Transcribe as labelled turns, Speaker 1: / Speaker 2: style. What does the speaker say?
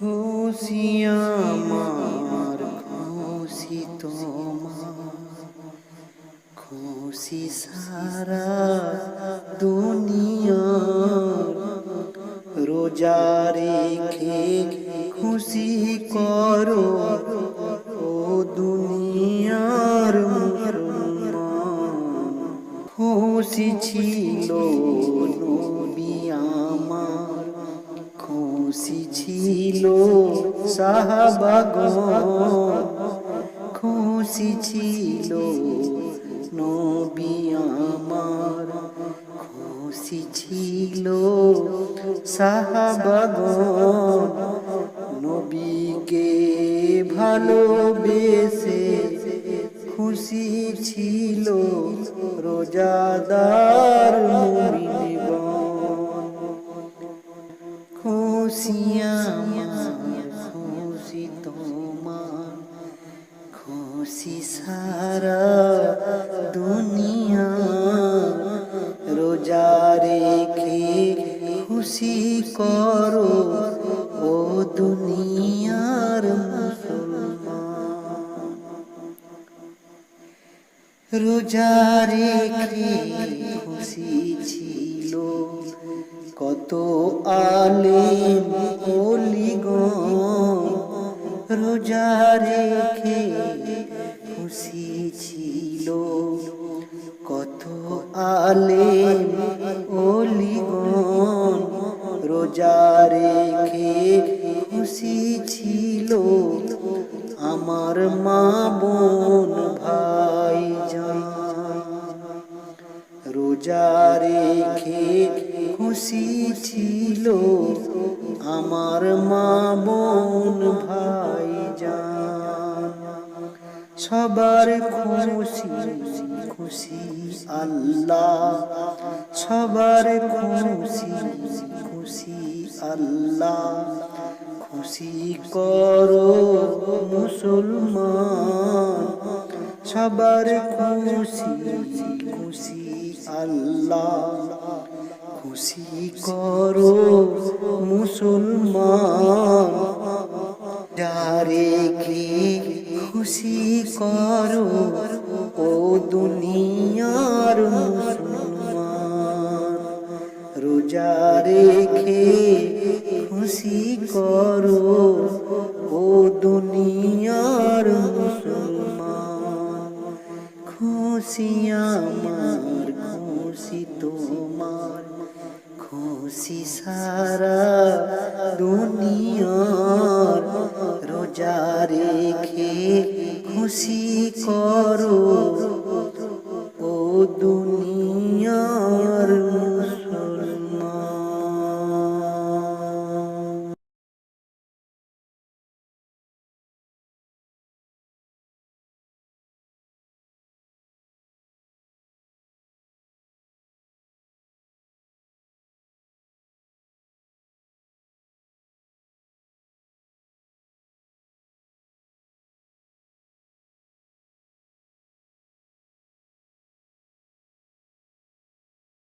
Speaker 1: খুশি আমার খুশি তোমার, খুশি সারা দুনিয়ার। রোজা রেখে খুশি করো ও দুনিয়ার মুসলমান। খুশি ছিল নবী আমার, খুশি ছিল সাহাবাগণ, খুশি ছিল নবী আমার, খুশি ছিল সাহাবাগণ। নবীকে ভালোবেসে খুশি ছিল রোজাদার মুমিনগণ। খুশি আমার খুশি তোমার, খুশি সারা দুনিয়া। রোজা রেখে খুশি করো ও দুনিয়ার মুসলমান। রোজা রেখে খুশি ছিল কত আলেম ওলিগণ। রোজা রেখে খুশি ছিল কত আলেম ওলিগণ। রোজা রেখে খুশি ছিল আমার মা বোন ভাইজান। রোজা রেখে খুশি ছিল আমার মা বোন ভাইজান। সবার খুশি খুশি আল্লাহ, সবার খুশি খুশি আল্লাহ। খুশি করো মুসলমান, সবার খুশি খুশি আল্লাহ। খুশি করো মুসলমান, যারে কি খুশি করো ও দুনিয়ার মুসলমান। রোজা রেখে খুশি করো ও দুনিয়ার মুসলমান। খুশি আমার খুশি তোমার, খুশি সারা দুনিয়ার। রোজা রেখে খুশি করো